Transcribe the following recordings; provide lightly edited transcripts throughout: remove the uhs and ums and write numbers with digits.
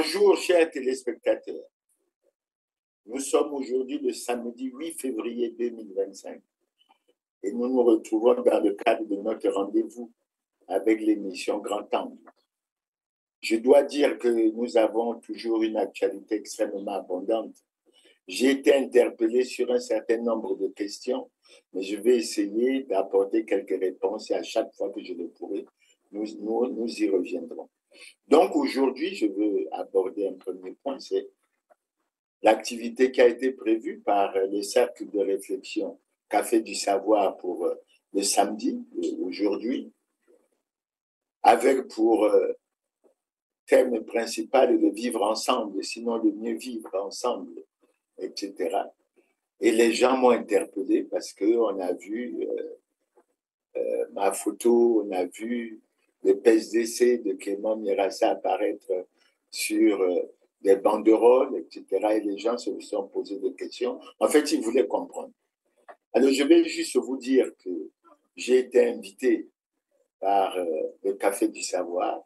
Bonjour, chers téléspectateurs. Nous sommes aujourd'hui le samedi 8 février 2025 et nous nous retrouvons dans le cadre de notre rendez-vous avec l'émission Grand Angle. Je dois dire que nous avons toujours une actualité extrêmement abondante. J'ai été interpellé sur un certain nombre de questions, mais je vais essayer d'apporter quelques réponses et à chaque fois que je le pourrai, nous y reviendrons. Donc aujourd'hui, je veux aborder un premier point, c'est l'activité qui a été prévue par le cercle de réflexion Café du Savoir pour le samedi, aujourd'hui, avec pour thème principal de vivre ensemble, sinon de mieux vivre ensemble, etc. Et les gens m'ont interpellé parce qu'on a vu ma photo, on a vu le PSDC de Clément Mirassa apparaître sur des banderoles, etc. Et les gens se sont posés des questions. En fait, ils voulaient comprendre. Alors, je vais juste vous dire que j'ai été invité par le Café du Savoir,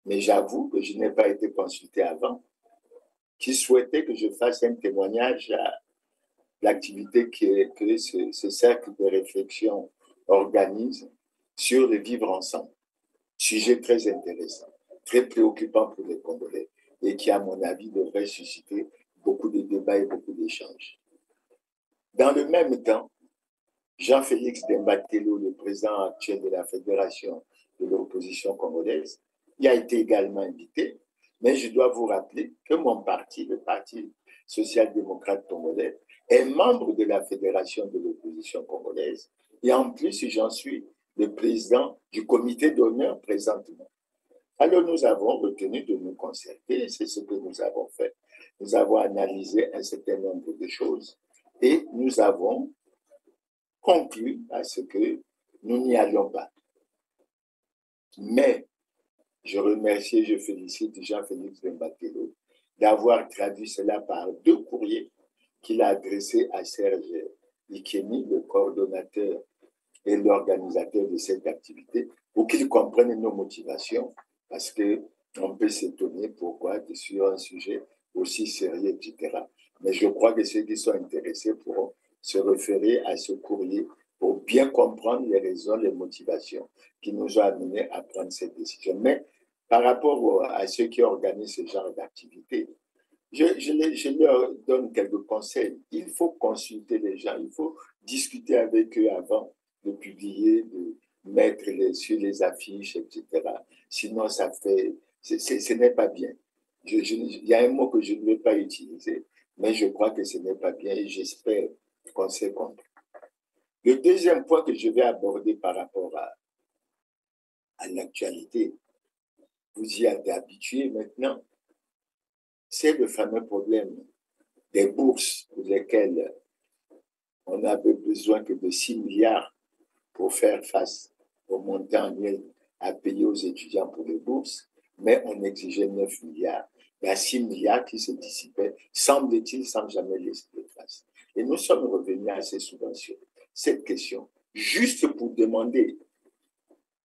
mais j'avoue que je n'ai pas été consulté avant, qui souhaitait que je fasse un témoignage à l'activité que ce cercle de réflexion organise sur le vivre ensemble. Sujet très intéressant, très préoccupant pour les Congolais et qui, à mon avis, devrait susciter beaucoup de débats et beaucoup d'échanges. Dans le même temps, Jean-Félix Dembatelo, le président actuel de la Fédération de l'opposition congolaise, y a été également invité, mais je dois vous rappeler que mon parti, le Parti social-démocrate congolais, est membre de la Fédération de l'opposition congolaise et en plus, j'en suis le président du comité d'honneur présentement. Alors, nous avons retenu de nous concerter, c'est ce que nous avons fait. Nous avons analysé un certain nombre de choses et nous avons conclu à ce que nous n'y allions pas. Mais je remercie et je félicite Jean-Félix Dembatelo d'avoir traduit cela par 2 courriers qu'il a adressés à Serge Ikemi, le coordonnateur et l'organisateur de cette activité, pour qu'ils comprennent nos motivations, parce qu'on peut s'étonner pourquoi sur un sujet aussi sérieux, etc. Mais je crois que ceux qui sont intéressés pourront se référer à ce courrier pour bien comprendre les raisons, les motivations qui nous ont amenés à prendre cette décision. Mais par rapport à ceux qui organisent ce genre d'activité, je leur donne quelques conseils. Il faut consulter les gens, il faut discuter avec eux avant de publier, de mettre sur les affiches, etc. Sinon, ce n'est pas bien. Il y a un mot que je ne vais pas utiliser, mais je crois que ce n'est pas bien et j'espère qu'on s'est compris. Le deuxième point que je vais aborder par rapport à l'actualité, vous y êtes habitués maintenant, c'est le fameux problème des bourses pour lesquelles on n'avait besoin que de 6 milliards pour faire face au montant annuel à payer aux étudiants pour les bourses, mais on exigeait 9 milliards. Il y a 6 milliards qui se dissipaient, semble-t-il, sans jamais laisser de traces. Et nous sommes revenus à ces subventions, cette question, juste pour demander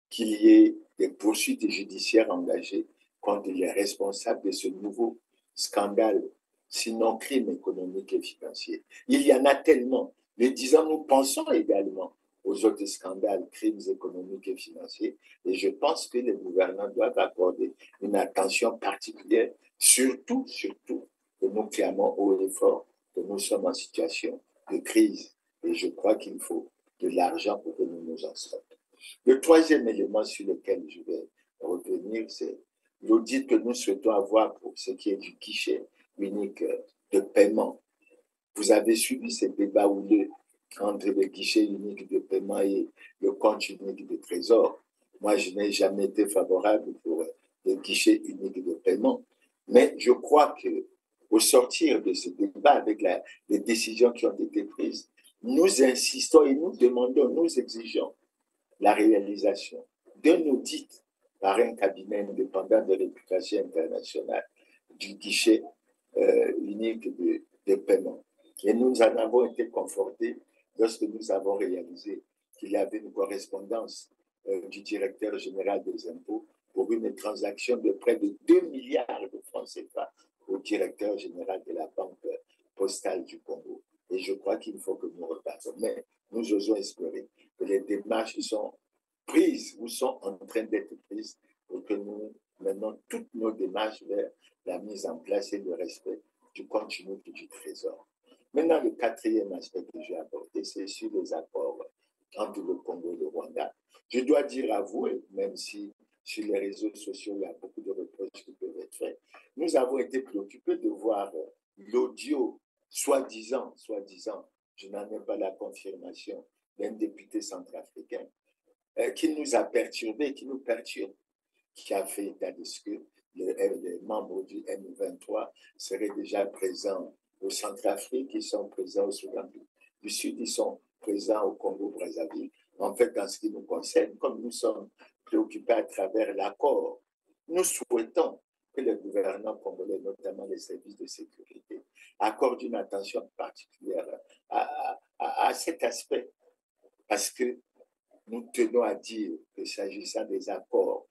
qu'il y ait des poursuites judiciaires engagées contre les responsables de ce nouveau scandale, sinon crime économique et financier. Il y en a tellement. Mais disons, nous pensons également aux autres scandales, crimes économiques et financiers, et je pense que les gouvernants doivent accorder une attention particulière, surtout que nous clamons haut et fort que nous sommes en situation de crise, et je crois qu'il faut de l'argent pour que nous nous en sortions. Le troisième élément sur lequel je vais revenir, c'est l'audit que nous souhaitons avoir pour ce qui est du guichet unique de paiement. Vous avez suivi ces débats houleux entre le guichet unique de paiement et le compte unique de trésor. Moi, je n'ai jamais été favorable pour le guichet unique de paiement, mais je crois qu'au sortir de ce débat, avec les décisions qui ont été prises, nous insistons et nous demandons, nous exigeons la réalisation d'un audit par un cabinet indépendant de réputation internationale du guichet unique de paiement. Et nous en avons été confortés lorsque nous avons réalisé qu'il y avait une correspondance du directeur général des impôts pour une transaction de près de 2 milliards de francs CFA au directeur général de la Banque postale du Congo. Et je crois qu'il faut que nous repartons. Mais nous osons espérer que les démarches sont prises ou sont en train d'être prises pour que nous menons toutes nos démarches vers la mise en place et le respect du contenu du Trésor. Maintenant, le quatrième aspect que j'ai abordé, c'est sur les accords entre le Congo et le Rwanda. Je dois dire à vous, même si sur les réseaux sociaux, il y a beaucoup de reproches qui peuvent être faits, nous avons été préoccupés de voir l'audio soi-disant, je n'en ai pas la confirmation, d'un député centrafricain qui nous a perturbés, qui nous perturbe, qui a fait état de ce que les membres du M23 seraient déjà présents au Centrafrique, ils sont présents au Soudan du Sud, ils sont présents au Congo-Brazzaville. En fait, en ce qui nous concerne, comme nous sommes préoccupés à travers l'accord, nous souhaitons que les gouvernants congolais, notamment les services de sécurité, accordent une attention particulière à cet aspect, parce que nous tenons à dire que s'agissant des accords.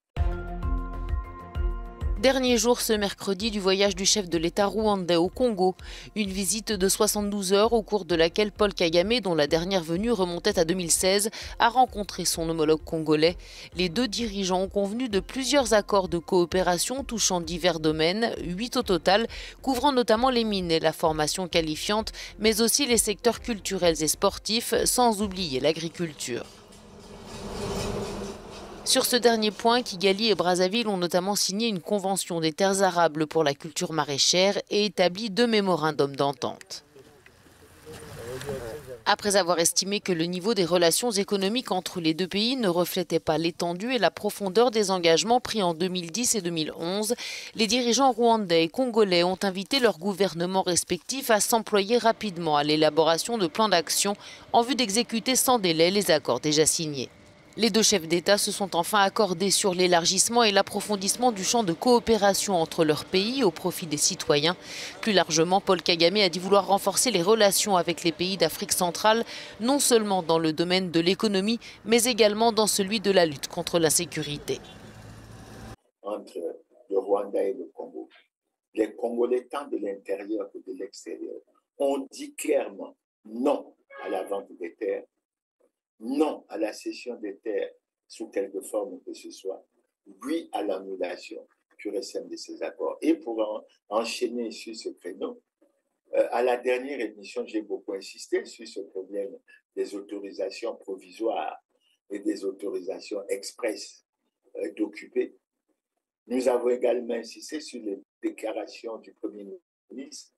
Dernier jour ce mercredi du voyage du chef de l'État rwandais au Congo. Une visite de 72 heures au cours de laquelle Paul Kagame, dont la dernière venue remontait à 2016, a rencontré son homologue congolais. Les deux dirigeants ont convenu de plusieurs accords de coopération touchant divers domaines, 8 au total, couvrant notamment les mines et la formation qualifiante, mais aussi les secteurs culturels et sportifs, sans oublier l'agriculture. Sur ce dernier point, Kigali et Brazzaville ont notamment signé une convention des terres arables pour la culture maraîchère et établi 2 mémorandums d'entente. Après avoir estimé que le niveau des relations économiques entre les deux pays ne reflétait pas l'étendue et la profondeur des engagements pris en 2010 et 2011, les dirigeants rwandais et congolais ont invité leurs gouvernements respectifs à s'employer rapidement à l'élaboration de plans d'action en vue d'exécuter sans délai les accords déjà signés. Les deux chefs d'État se sont enfin accordés sur l'élargissement et l'approfondissement du champ de coopération entre leurs pays au profit des citoyens. Plus largement, Paul Kagame a dit vouloir renforcer les relations avec les pays d'Afrique centrale, non seulement dans le domaine de l'économie, mais également dans celui de la lutte contre l'insécurité. Entre le Rwanda et le Congo, les Congolais, tant de l'intérieur que de l'extérieur, ont dit clairement non à la vente des terres, non à la cession des terres sous quelque forme que ce soit, oui à l'annulation pure et simple de ces accords. Et pour enchaîner sur ce créneau, à la dernière émission, j'ai beaucoup insisté sur ce problème des autorisations provisoires et des autorisations express d'occuper. Nous avons également insisté sur les déclarations du Premier ministre.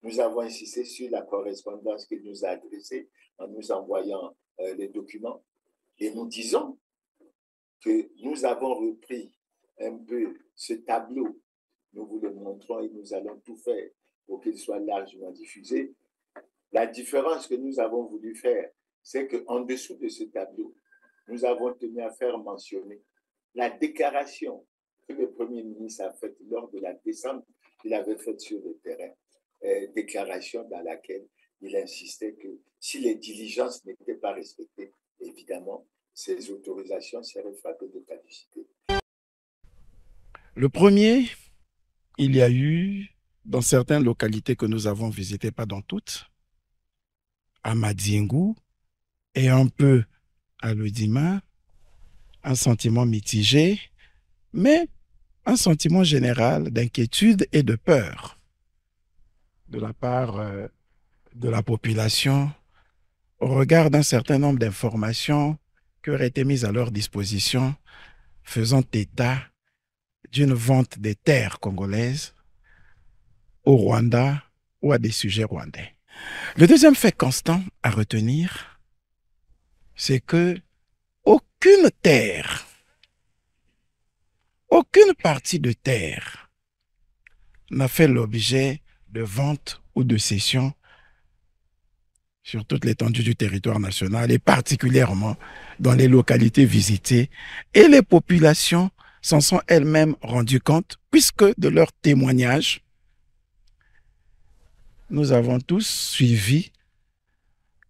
Nous avons insisté sur la correspondance qu'il nous a adressée en nous envoyant les documents. Et nous disons que nous avons repris un peu ce tableau. Nous vous le montrons et nous allons tout faire pour qu'il soit largement diffusé. La différence que nous avons voulu faire, c'est qu'en dessous de ce tableau, nous avons tenu à faire mentionner la déclaration que le Premier ministre a faite lors de la descente qu'il avait faite sur le terrain. Déclaration dans laquelle il insistait que si les diligences n'étaient pas respectées, évidemment, ces autorisations seraient frappées de caducité. Le premier, il y a eu, dans certaines localités que nous avons visitées, pas dans toutes, à Madiengu et un peu à Lodima, un sentiment mitigé, mais un sentiment général d'inquiétude et de peur de la part de la population au regard d'un certain nombre d'informations qui auraient été mises à leur disposition faisant état d'une vente des terres congolaises au Rwanda ou à des sujets rwandais. Le deuxième fait constant à retenir, c'est que aucune terre, aucune partie de terre n'a fait l'objet de vente ou de cession sur toute l'étendue du territoire national et particulièrement dans les localités visitées. Et les populations s'en sont elles-mêmes rendues compte puisque de leurs témoignages, nous avons tous suivi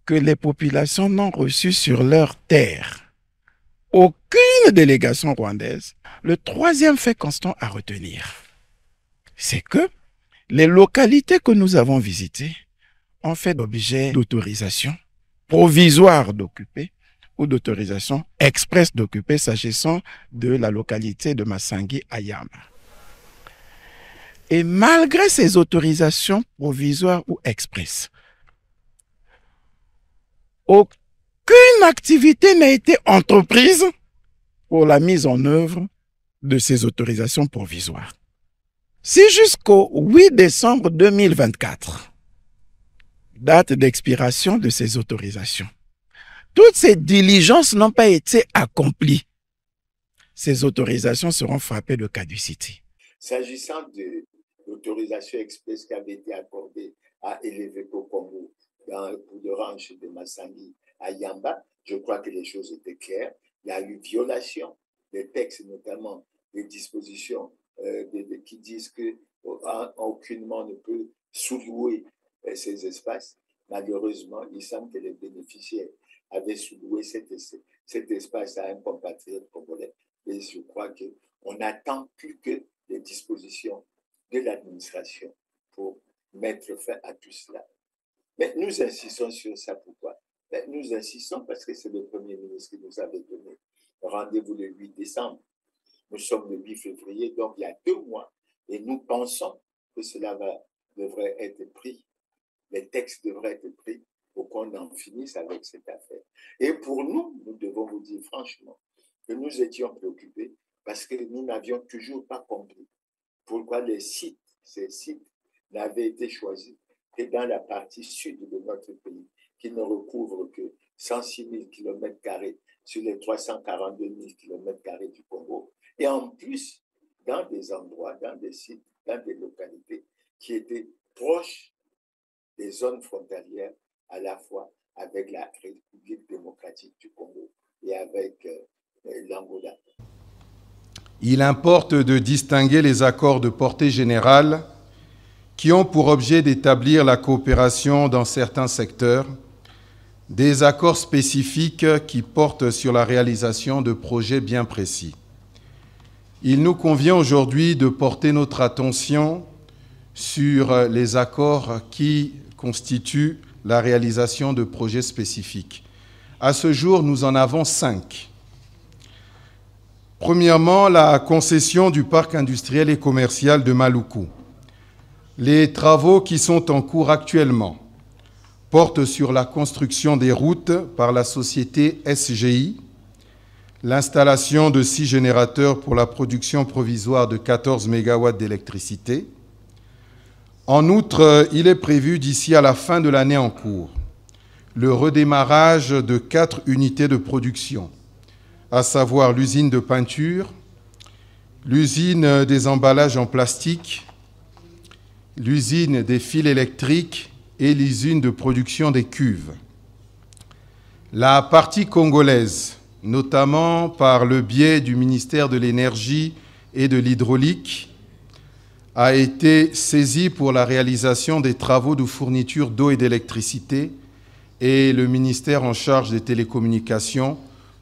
que les populations n'ont reçu sur leur terre aucune délégation rwandaise Le troisième fait constant à retenir, c'est que les localités que nous avons visitées ont fait l'objet d'autorisation provisoire d'occuper ou d'autorisation express d'occuper s'agissant de la localité de Massangi à Yamba. Et malgré ces autorisations provisoires ou express, aucune activité n'a été entreprise pour la mise en œuvre de ces autorisations provisoires. Si jusqu'au 8 décembre 2024, date d'expiration de ces autorisations, toutes ces diligences n'ont pas été accomplies, ces autorisations seront frappées de caducité. S'agissant de l'autorisation express qui avait été accordée à Eleveco Congo dans le coup de ranch de Massangi à Yamba, je crois que les choses étaient claires. Il y a eu violation des textes, notamment des dispositions qui disent qu'aucunement ne peut sous-louer ces espaces. Malheureusement, il semble que les bénéficiaires avaient sous-loué cet espace à un compatriote congolais. Et je crois qu'on n'attend plus que les dispositions de l'administration pour mettre fin à tout cela. Mais nous insistons sur ça. Pourquoi? Nous insistons parce que c'est le Premier ministre qui nous avait donné rendez-vous le 8 décembre. Nous sommes le 8 février, donc il y a 2 mois. Et nous pensons que cela devrait être pris. Les textes devraient être pris pour qu'on en finisse avec cette affaire. Et pour nous, nous devons vous dire franchement que nous étions préoccupés parce que nous n'avions toujours pas compris pourquoi ces sites n'avaient été choisis que dans la partie sud de notre pays, qui ne recouvre que 106 000 km² sur les 342 000 km² du Congo. Et en plus, dans des endroits, dans des sites, dans des localités qui étaient proches des zones frontalières, à la fois avec la République démocratique du Congo et avec l'Angola. Il importe de distinguer les accords de portée générale qui ont pour objet d'établir la coopération dans certains secteurs, des accords spécifiques qui portent sur la réalisation de projets bien précis. Il nous convient aujourd'hui de porter notre attention sur les accords qui constituent la réalisation de projets spécifiques. À ce jour, nous en avons 5. Premièrement, la concession du parc industriel et commercial de Maluku. Les travaux qui sont en cours actuellement portent sur la construction des routes par la société SGI, l'installation de 6 générateurs pour la production provisoire de 14 MW d'électricité. En outre, il est prévu d'ici à la fin de l'année en cours le redémarrage de 4 unités de production, à savoir l'usine de peinture, l'usine des emballages en plastique, l'usine des fils électriques et l'usine de production des cuves. La partie congolaise, notamment par le biais du ministère de l'Énergie et de l'Hydraulique, a été saisie pour la réalisation des travaux de fourniture d'eau et d'électricité et le ministère en charge des télécommunications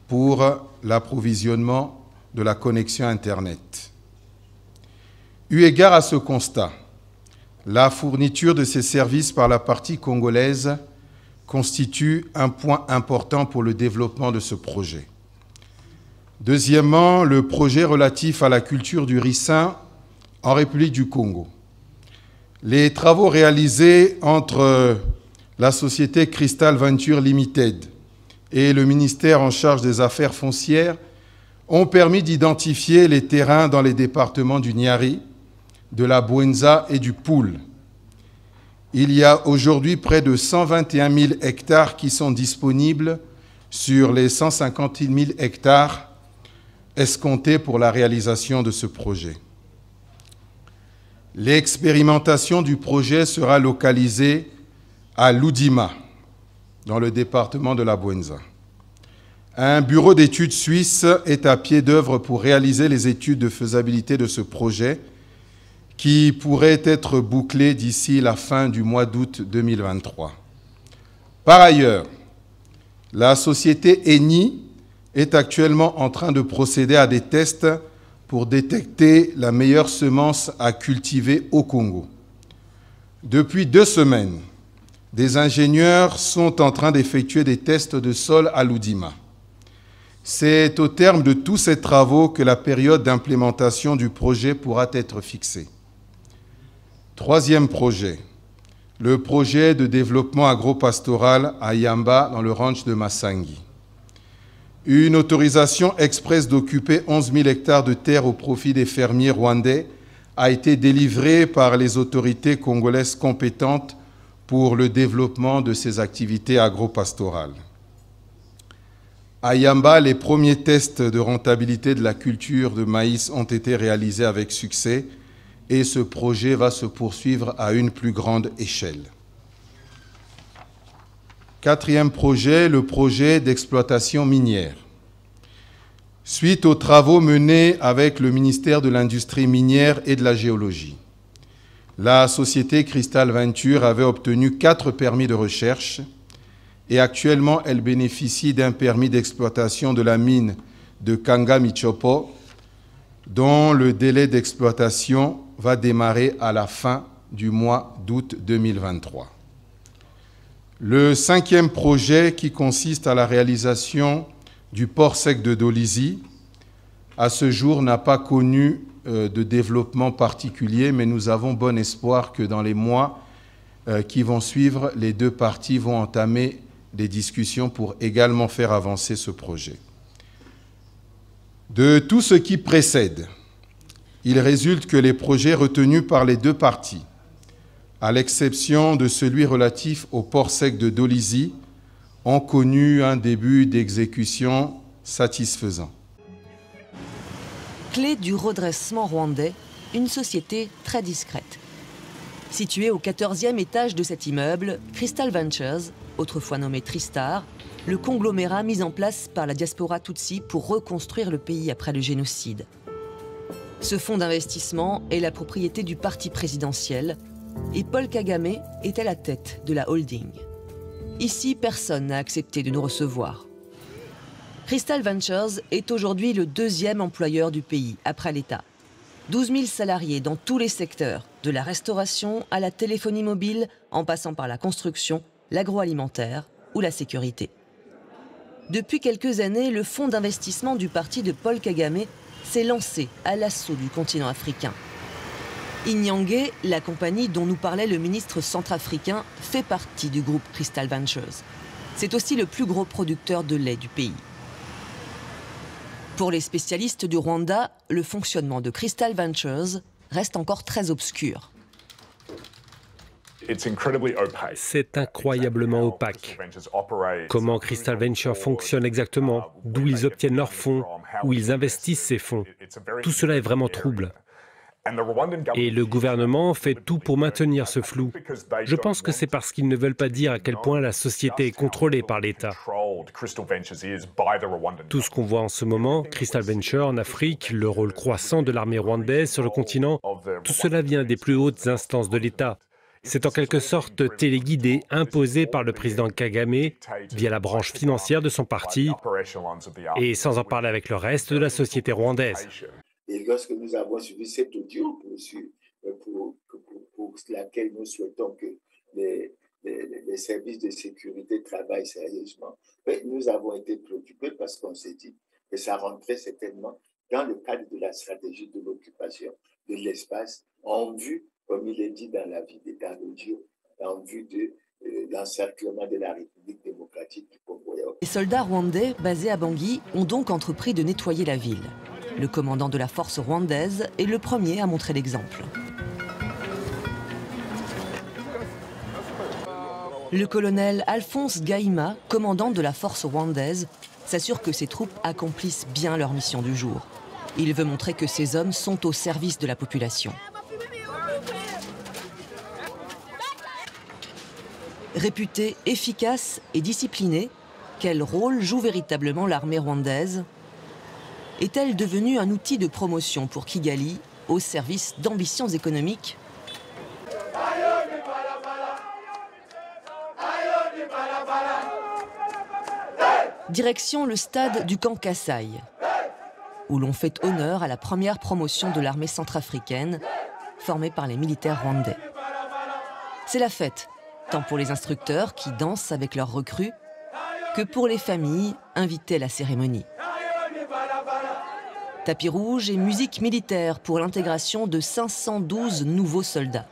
pour l'approvisionnement de la connexion Internet. Eu égard à ce constat, la fourniture de ces services par la partie congolaise constitue un point important pour le développement de ce projet. Deuxièmement, le projet relatif à la culture du ricin en République du Congo. Les travaux réalisés entre la société Crystal Venture Limited et le ministère en charge des affaires foncières ont permis d'identifier les terrains dans les départements du Niari, de la Bouenza et du Poul. Il y a aujourd'hui près de 121 000 hectares qui sont disponibles sur les 150 000 hectares escomptés pour la réalisation de ce projet. L'expérimentation du projet sera localisée à Loudima, dans le département de la Bouenza. Un bureau d'études suisse est à pied d'œuvre pour réaliser les études de faisabilité de ce projet qui pourrait être bouclé d'ici la fin du mois d'août 2023. Par ailleurs, la société Eni est actuellement en train de procéder à des tests pour détecter la meilleure semence à cultiver au Congo. Depuis 2 semaines, des ingénieurs sont en train d'effectuer des tests de sol à Loudima. C'est au terme de tous ces travaux que la période d'implémentation du projet pourra être fixée. 3e projet, le projet de développement agropastoral à Yamba dans le ranch de Massangi. Une autorisation express d'occuper 11 000 hectares de terre au profit des fermiers rwandais a été délivrée par les autorités congolaises compétentes pour le développement de ces activités agropastorales. À Yamba, les premiers tests de rentabilité de la culture de maïs ont été réalisés avec succès et ce projet va se poursuivre à une plus grande échelle. 4e projet, le projet d'exploitation minière. Suite aux travaux menés avec le ministère de l'Industrie minière et de la Géologie, la société Crystal Venture avait obtenu 4 permis de recherche et actuellement elle bénéficie d'un permis d'exploitation de la mine de Kanga Michopo dont le délai d'exploitation va démarrer à la fin du mois d'août 2023. Le 5e projet qui consiste à la réalisation du port sec de Dolisie, à ce jour n'a pas connu de développement particulier, mais nous avons bon espoir que dans les mois qui vont suivre, les 2 parties vont entamer des discussions pour également faire avancer ce projet. De tout ce qui précède, il résulte que les projets retenus par les 2 parties, à l'exception de celui relatif au port sec de Dolisie, ont connu un début d'exécution satisfaisant. Clé du redressement rwandais, une société très discrète. Située au 14e étage de cet immeuble, Crystal Ventures, autrefois nommé Tristar, le conglomérat mis en place par la diaspora Tutsi pour reconstruire le pays après le génocide. Ce fonds d'investissement est la propriété du parti présidentiel et Paul Kagame est à la tête de la holding. Ici, personne n'a accepté de nous recevoir. Crystal Ventures est aujourd'hui le 2e employeur du pays, après l'État. 12 000 salariés dans tous les secteurs, de la restauration à la téléphonie mobile, en passant par la construction, l'agroalimentaire ou la sécurité. Depuis quelques années, le fonds d'investissement du parti de Paul Kagame s'est lancé à l'assaut du continent africain. Inyange, la compagnie dont nous parlait le ministre centrafricain, fait partie du groupe Crystal Ventures. C'est aussi le plus gros producteur de lait du pays. Pour les spécialistes du Rwanda, le fonctionnement de Crystal Ventures reste encore très obscur. C'est incroyablement opaque. Comment Crystal Ventures fonctionne exactement, d'où ils obtiennent leurs fonds, où ils investissent ces fonds. Tout cela est vraiment trouble. Et le gouvernement fait tout pour maintenir ce flou. Je pense que c'est parce qu'ils ne veulent pas dire à quel point la société est contrôlée par l'État. Tout ce qu'on voit en ce moment, Crystal Ventures en Afrique, le rôle croissant de l'armée rwandaise sur le continent, tout cela vient des plus hautes instances de l'État. C'est en quelque sorte téléguidé, imposé par le président Kagame via la branche financière de son parti et sans en parler avec le reste de la société rwandaise. Et lorsque nous avons suivi cette audio pour laquelle nous souhaitons que les services de sécurité travaillent sérieusement, nous avons été préoccupés parce qu'on s'est dit que ça rentrait certainement dans le cadre de la stratégie de l'occupation de l'espace en vue, comme il est dit dans l'audio, en vue de l'encerclement de la République démocratique du Congo. Les soldats rwandais basés à Bangui ont donc entrepris de nettoyer la ville. Le commandant de la force rwandaise est le premier à montrer l'exemple. Le colonel Alphonse Gaïma, commandant de la force rwandaise, s'assure que ses troupes accomplissent bien leur mission du jour. Il veut montrer que ces hommes sont au service de la population. Réputée efficace et disciplinée, quel rôle joue véritablement l'armée rwandaise ? Est-elle devenue un outil de promotion pour Kigali au service d'ambitions économiques ? Direction le stade du camp Kasaï. où l'on fait honneur à la première promotion de l'armée centrafricaine, formée par les militaires rwandais. C'est la fête, tant pour les instructeurs qui dansent avec leurs recrues, que pour les familles invitées à la cérémonie. Tapis rouge et musique militaire pour l'intégration de 512 nouveaux soldats.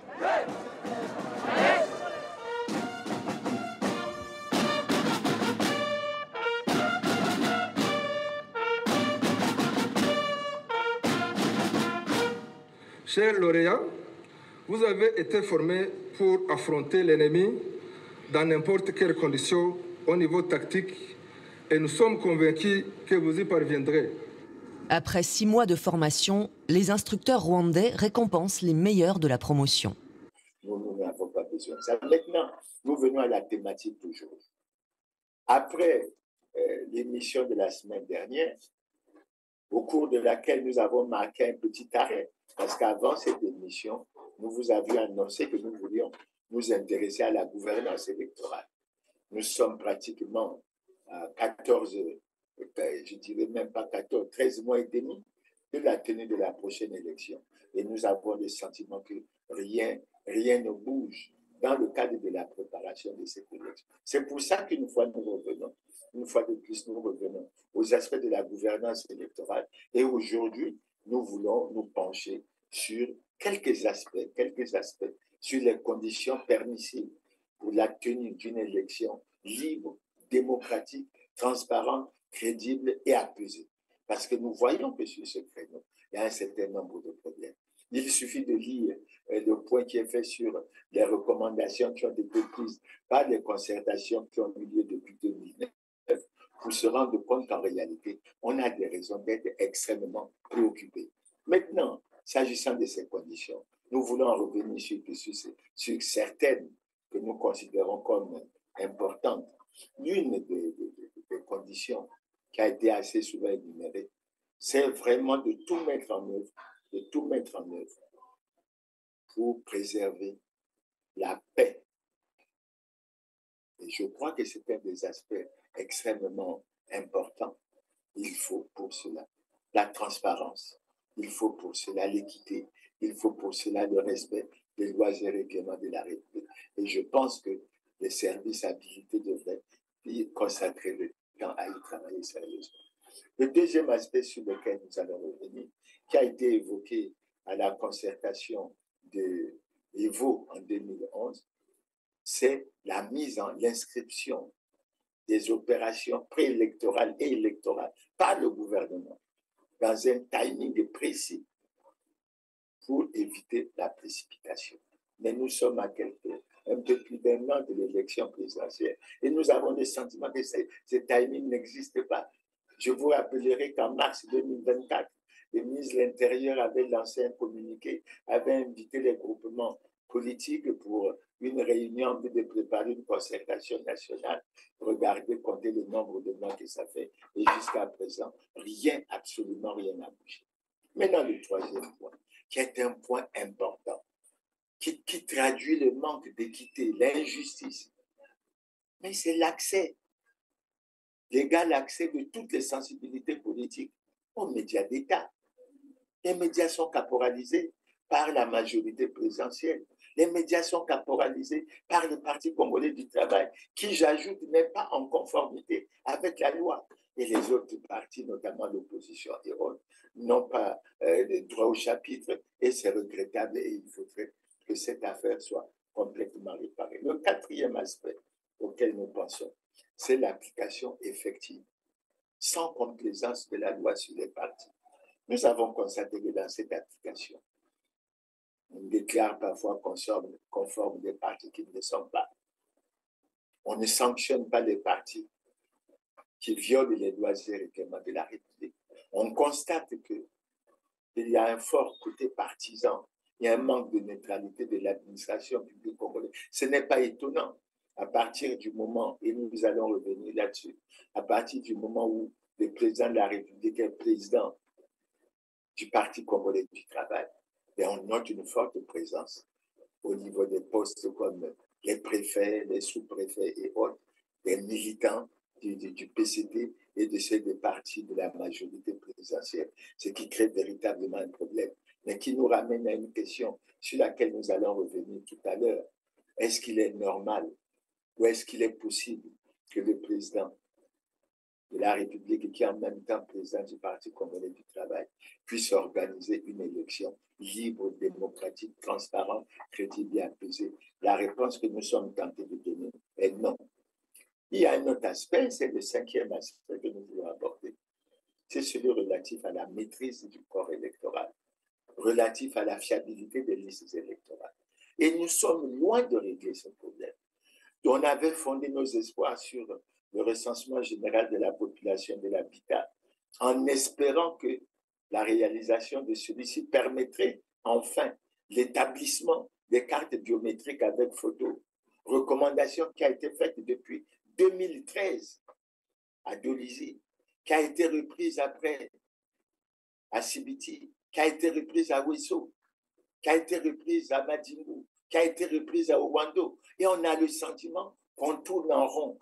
Chers lauréats, vous avez été formés pour affronter l'ennemi dans n'importe quelle condition au niveau tactique et nous sommes convaincus que vous y parviendrez. Après 6 mois de formation, les instructeurs rwandais récompensent les meilleurs de la promotion. Nous n'avons pas besoin de ça. Maintenant, nous venons à la thématique toujours. Après l'émission de la semaine dernière, au cours de laquelle nous avons marqué un petit arrêt, parce qu'avant cette émission, nous vous avions annoncé que nous voulions nous intéresser à la gouvernance électorale. Nous sommes pratiquement à 14, je dirais même pas 14, 13 mois et demi de la tenue de la prochaine élection. Et nous avons le sentiment que rien ne bouge dans le cadre de la préparation de cette élection. C'est pour ça qu'une fois une fois de plus, nous revenons aux aspects de la gouvernance électorale. Et aujourd'hui, nous voulons nous pencher sur quelques aspects sur les conditions permissibles pour la tenue d'une élection libre, démocratique, transparente, crédible et apaisée. Parce que nous voyons que sur ce créneau, il y a un certain nombre de problèmes. Il suffit de lire le point qui est fait sur les recommandations qui ont été prises par les concertations qui ont eu lieu depuis 2009 pour se rendre compte qu'en réalité, on a des raisons d'être extrêmement préoccupés. Maintenant, s'agissant de ces conditions, nous voulons en revenir sur certaines que nous considérons comme importantes. L'une des conditions qui a été assez souvent énumérée, c'est vraiment de tout mettre en œuvre pour préserver la paix. Et je crois que c'est un des aspects extrêmement importants. Il faut pour cela la transparence, il faut pour cela l'équité, il faut pour cela le respect des lois et règlements de la République. Et je pense que les services habilités devraient y consacrer le temps à y travailler sérieusement. Le deuxième aspect sur lequel nous allons revenir, qui a été évoqué à la concertation de l'Evo en 2011, c'est l'inscription des opérations préélectorales et électorales par le gouvernement dans un timing précis pour éviter la précipitation. Mais nous sommes à un peu plus d'un an de l'élection présidentielle et nous avons le sentiment que ce timing n'existe pas. Je vous rappellerai qu'en mars 2024, le ministre de l'Intérieur avait lancé un communiqué, avait invité les groupements politiques pour une réunion en vue de préparer une concertation nationale. Regardez, comptez le nombre de mois que ça fait. Et jusqu'à présent, absolument rien n'a bougé. Maintenant, le troisième point, qui est un point important, qui traduit le manque d'équité, l'injustice. Mais c'est l'accès, l'égal accès de toutes les sensibilités politiques aux médias d'État. Les médias sont caporalisés par la majorité présidentielle. Les médias sont caporalisés par le Parti congolais du travail, qui, j'ajoute, n'est pas en conformité avec la loi. Et les autres partis, notamment l'opposition et autres, n'ont pas le droit au chapitre. Et c'est regrettable et il faudrait que cette affaire soit complètement réparée. Le quatrième aspect auquel nous pensons, c'est l'application effective, sans complaisance de la loi sur les partis. Nous avons constaté que dans cette application, on déclare parfois conforme des partis qui ne le sont pas. On ne sanctionne pas les partis qui violent les lois et règlements de la République. On constate qu'il y a un fort côté partisan, il y a un manque de neutralité de l'administration publique congolaise. Ce n'est pas étonnant à partir du moment, et nous allons revenir là-dessus, à partir du moment où le président de la République est président du Parti congolais du travail, et on note une forte présence au niveau des postes comme les préfets, les sous-préfets et autres, des militants du PCT et de ces deux partis de la majorité présidentielle, ce qui crée véritablement un problème, mais qui nous ramène à une question sur laquelle nous allons revenir tout à l'heure. Est-ce qu'il est normal ou est-ce qu'il est possible que le président de la République, qui est en même temps président du Parti congolais du travail, puisse organiser une élection libre, démocratique, transparente, crédible et apaisée? La réponse que nous sommes tentés de donner est non. Il y a un autre aspect, c'est le cinquième aspect que nous voulons aborder. C'est celui relatif à la maîtrise du corps électoral, relatif à la fiabilité des listes électorales. Et nous sommes loin de régler ce problème. On avait fondé nos espoirs sur le recensement général de la population de l'habitat, en espérant que la réalisation de celui-ci permettrait enfin l'établissement des cartes biométriques avec photo, recommandation qui a été faite depuis 2013 à Dolisie, qui a été reprise après à Sibiti, qui a été reprise à Wesso, qui a été reprise à Madingu, qui a été reprise à Owando. Et on a le sentiment qu'on tourne en rond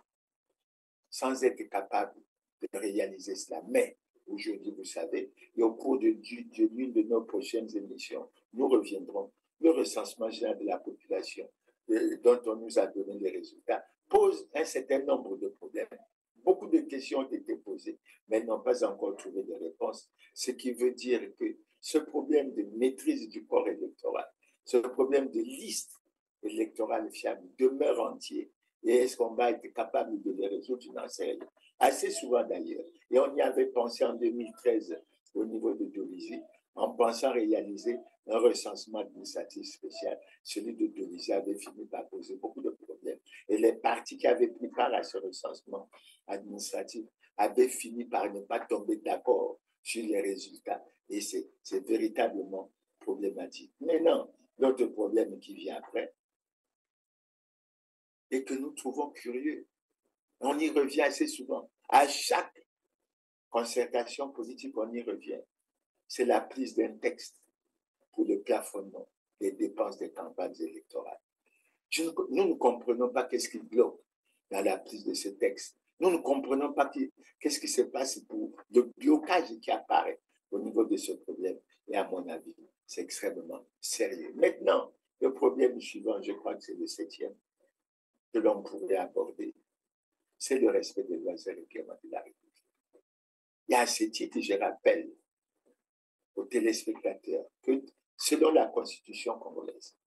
sans être capable de réaliser cela. Mais aujourd'hui, vous savez, et au cours de l'une de nos prochaines émissions, nous reviendrons. Le recensement général de la population, dont on nous a donné les résultats, pose un certain nombre de problèmes. Beaucoup de questions ont été posées, mais n'ont pas encore trouvé de réponse. Ce qui veut dire que ce problème de maîtrise du corps électoral, ce problème de liste électorale fiable demeure entier. Et est-ce qu'on va être capable de les résoudre? Je n'en sais rien. Assez souvent d'ailleurs. Et on y avait pensé en 2013 au niveau de Dolisie, en pensant réaliser un recensement administratif spécial. Celui de Dolisie avait fini par poser beaucoup de problèmes. Et les partis qui avaient pris part à ce recensement administratif avaient fini par ne pas tomber d'accord sur les résultats. Et c'est véritablement problématique. Mais non, l'autre problème qui vient après, et que nous trouvons curieux, on y revient assez souvent. À chaque concertation politique, on y revient. C'est la prise d'un texte pour le plafonnement des dépenses des campagnes électorales. Nous ne comprenons pas qu'est-ce qui bloque dans la prise de ce texte. Nous ne comprenons pas qu'est-ce qui se passe pour le blocage qui apparaît au niveau de ce problème. Et à mon avis, c'est extrêmement sérieux. Maintenant, le problème suivant, je crois que c'est le 7e, que l'on pourrait aborder, c'est le respect des lois et règlements de la République. Et à ce titre, je rappelle aux téléspectateurs que selon la Constitution congolaise,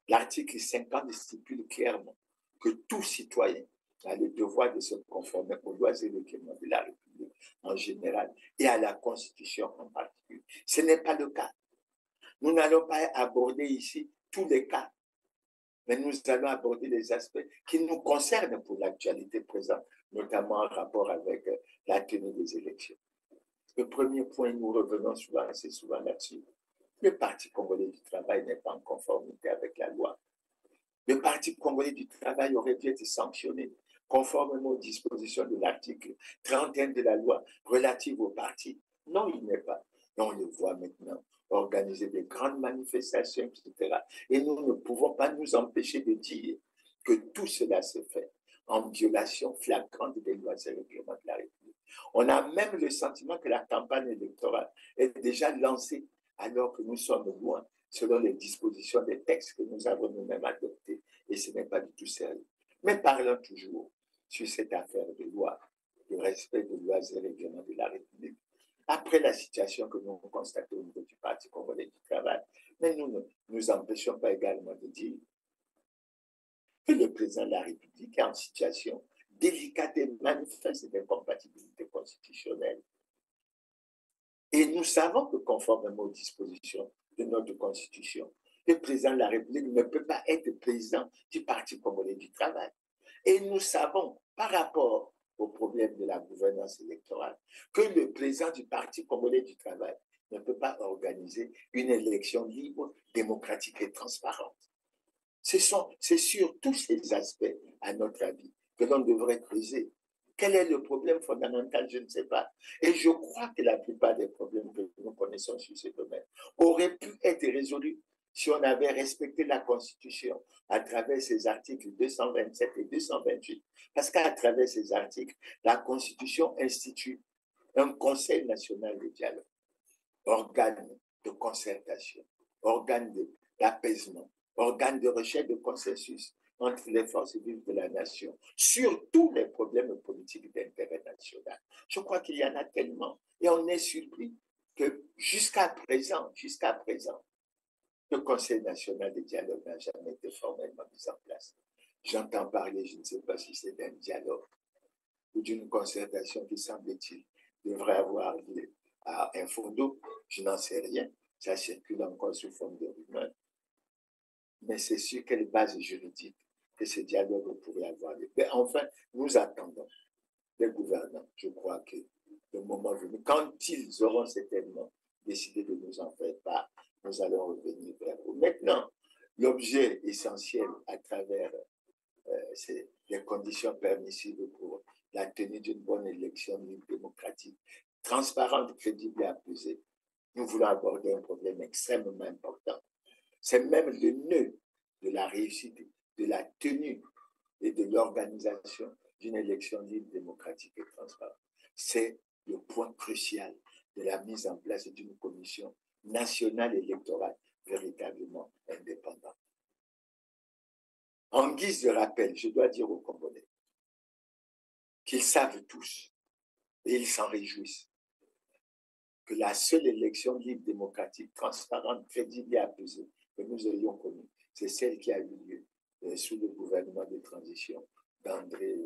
l'article 50 stipule clairement que tout citoyen a le devoir de se conformer aux lois et règlements de la République en général et à la Constitution en particulier. Ce n'est pas le cas. Nous n'allons pas aborder ici tous les cas, mais nous allons aborder les aspects qui nous concernent pour l'actualité présente, notamment en rapport avec la tenue des élections. Le premier point, nous revenons assez souvent là-dessus. Le Parti congolais du travail n'est pas en conformité avec la loi. Le Parti congolais du travail aurait dû être sanctionné conformément aux dispositions de l'article 31 de la loi relative au parti. Non, il n'est pas. Et on le voit maintenant organiser des grandes manifestations, etc. Et nous ne pouvons pas nous empêcher de dire que tout cela se fait en violation flagrante des lois et règlements de la République. On a même le sentiment que la campagne électorale est déjà lancée alors que nous sommes loin selon les dispositions des textes que nous avons nous-mêmes adoptés. Et ce n'est pas du tout sérieux. Mais parlons toujours sur cette affaire de loi, le respect des lois et règlements de la République. Après la situation que nous constatons au niveau du Parti congolais du travail, mais nous ne nous empêchons pas également de dire que le président de la République est en situation délicate et manifeste d'incompatibilité constitutionnelle. Et nous savons que conformément aux dispositions de notre Constitution, le président de la République ne peut pas être président du Parti congolais du travail. Et nous savons, par rapport au problème de la gouvernance électorale, que le président du Parti congolais du travail ne peut pas organiser une élection libre, démocratique et transparente. C'est sur tous ces aspects, à notre avis, que l'on devrait creuser. Quel est le problème fondamental? Je ne sais pas. Et je crois que la plupart des problèmes que nous connaissons sur ce domaine auraient pu être résolus si on avait respecté la Constitution à travers ses articles 227 et 228, parce qu'à travers ces articles, la Constitution institue un Conseil national de dialogue, organe de concertation, organe d'apaisement, organe de recherche de consensus entre les forces vives de la nation sur tous les problèmes politiques d'intérêt national. Je crois qu'il y en a tellement et on est surpris que jusqu'à présent, le Conseil national de dialogue n'a jamais été formellement mis en place. J'entends parler, je ne sais pas si c'est d'un dialogue ou d'une concertation qui, semble-t-il, devrait avoir lieu à un fondo. Je n'en sais rien. Ça circule encore sous forme de rumeurs. Mais c'est sur quelle base juridique que ce dialogue pourrait avoir lieu. Mais enfin, nous attendons les gouvernants. Je crois que le moment venu, quand ils auront certainement décidé de nous en faire part, nous allons revenir vers vous. Maintenant, l'objet essentiel à travers les conditions permissives pour la tenue d'une bonne élection libre, démocratique, transparente, crédible et apaisée, nous voulons aborder un problème extrêmement important. C'est même le nœud de la réussite, de la tenue et de l'organisation d'une élection libre, démocratique et transparente. C'est le point crucial de la mise en place d'une commission nationale électorale véritablement indépendante. En guise de rappel, je dois dire aux Congolais qu'ils savent tous, et ils s'en réjouissent, que la seule élection libre, démocratique, transparente, crédible et apaisée que nous ayons connue, c'est celle qui a eu lieu sous le gouvernement de transition d'André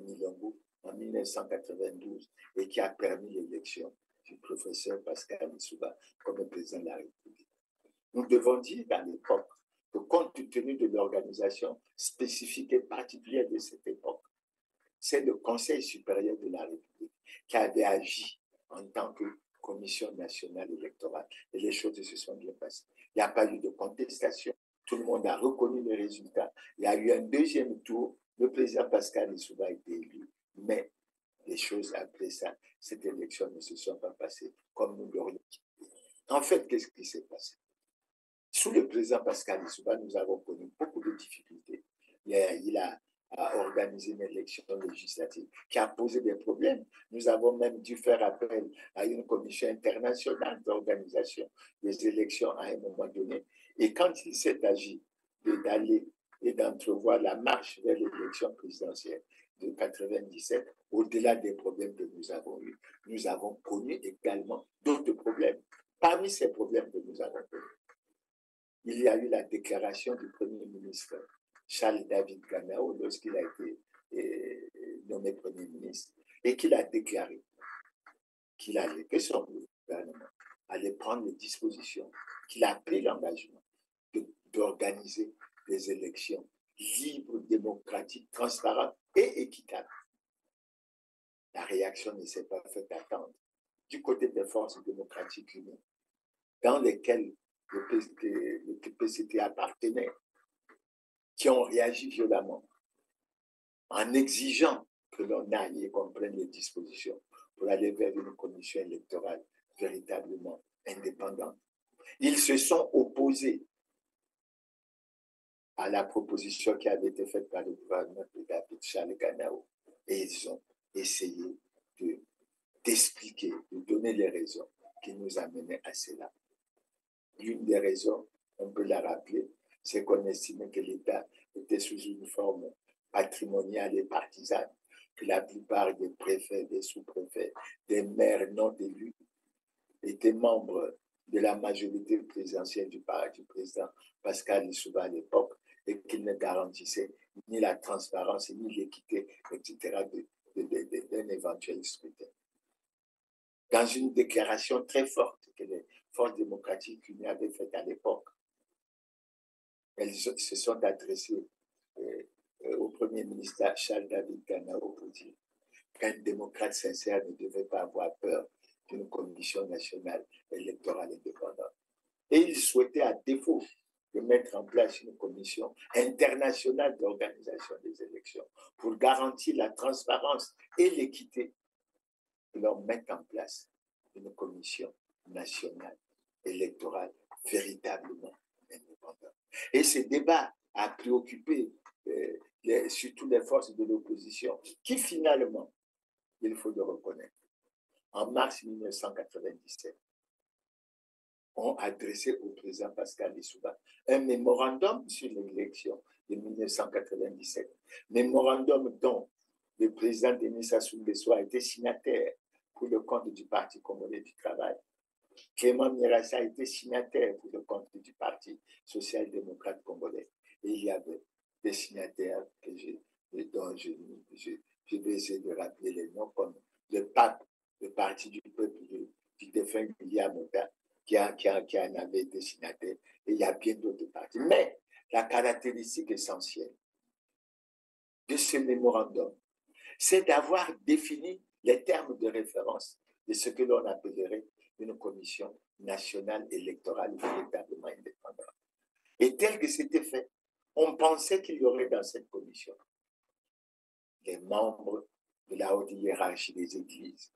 Milongo en 1992 et qui a permis l'élection du professeur Pascal Lissouba comme président de la République. Nous devons dire à l'époque que compte tenu de l'organisation spécifique et particulière de cette époque, c'est le Conseil supérieur de la République qui avait agi en tant que Commission nationale électorale et les choses se sont bien passées. Il n'y a pas eu de contestation, tout le monde a reconnu les résultats. Il y a eu un deuxième tour, le président Pascal Lissouba a été élu, mais les choses après ça, cette élection ne se sont pas passées comme nous l'aurions dit. En fait, qu'est-ce qui s'est passé? Sous le président Pascal Lissouba, nous avons connu beaucoup de difficultés. Il a organisé une élection législative qui a posé des problèmes. Nous avons même dû faire appel à une commission internationale d'organisation des élections à un moment donné. Et quand il s'est agi d'aller et d'entrevoir la marche vers l'élection présidentielle de 1997, au-delà des problèmes que nous avons eus, nous avons connu également d'autres problèmes. Parmi ces problèmes que nous avons connus, il y a eu la déclaration du Premier ministre Charles David Ganao lorsqu'il a été nommé Premier ministre et qu'il a déclaré que son gouvernement allait prendre les dispositions, qu'il a pris l'engagement d'organiser des élections libres, démocratiques, transparentes et équitables. La réaction ne s'est pas fait attendre du côté des forces démocratiques unies, dans lesquelles le PCT appartenait, qui ont réagi violemment en exigeant que l'on aille et qu'on prenne les dispositions pour aller vers une commission électorale véritablement indépendante. Ils se sont opposés à la proposition qui avait été faite par le gouvernement de David Charles Ganao et ils ont essayé d'expliquer, de donner les raisons qui nous amenaient à cela. L'une des raisons, on peut la rappeler, c'est qu'on estimait que l'État était sous une forme patrimoniale et partisane, que la plupart des préfets, des sous-préfets, des maires non élus étaient membres de la majorité présidentielle du président Pascal Lissouba à l'époque et qu'il ne garantissait ni la transparence, ni l'équité, etc. d'un éventuel scrutin. Dans une déclaration très forte que les forces démocratiques unies avaient faite à l'époque, elles se sont adressées au Premier ministre Charles David Ganao pour dire qu'un démocrate sincère ne devait pas avoir peur d'une commission nationale électorale indépendante. Et il souhaitait, à défaut de mettre en place une commission internationale d'organisation des élections pour garantir la transparence et l'équité, que l'on mette en place une commission nationale électorale véritablement indépendant. Et ce débat a préoccupé surtout les forces de l'opposition, qui finalement, il faut le reconnaître, en mars 1997, ont adressé au président Pascal Lissouba un mémorandum sur l'élection de 1997, mémorandum dont le président Denis Sassou Nguesso a été signataire pour le compte du Parti congolais du travail. Clément Mirassa a été signataire pour le compte du Parti social-démocrate congolais. Et il y avait des signataires dont je vais essayer de rappeler les noms, comme le pape, le Parti du peuple du défunt William Oda, qui en avait été signataire, et il y a bien d'autres partis. Mais la caractéristique essentielle de ce mémorandum, c'est d'avoir défini les termes de référence de ce que l'on appellerait une commission nationale électorale véritablement indépendante. Et tel que c'était fait, on pensait qu'il y aurait dans cette commission les membres de la haute hiérarchie des églises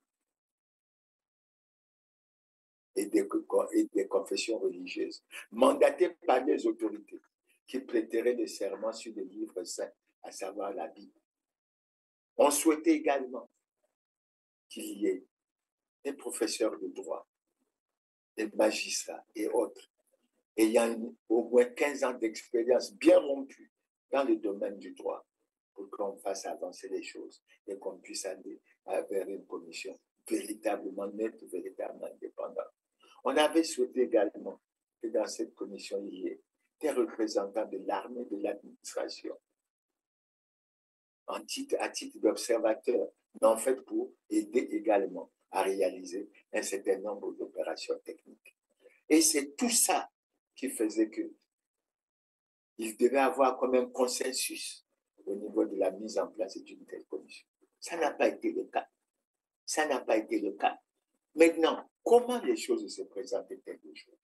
et des confessions religieuses, mandatés par les autorités qui prêteraient le serment sur les livres saints, à savoir la Bible. On souhaitait également qu'il y ait des professeurs de droit, des magistrats et autres, ayant au moins 15 ans d'expérience bien rompue dans le domaine du droit, pour qu'on fasse avancer les choses et qu'on puisse aller vers une commission véritablement nette, véritablement indépendante. On avait souhaité également que dans cette commission, il y ait des représentants de l'armée, de l'administration, à titre d'observateur, mais en fait pour aider également à réaliser un certain nombre d'opérations techniques. Et c'est tout ça qui faisait que il devait avoir comme un consensus au niveau de la mise en place d'une telle commission. Ça n'a pas été le cas. Ça n'a pas été le cas. Maintenant, comment les choses se présentaient-elles aujourd'hui?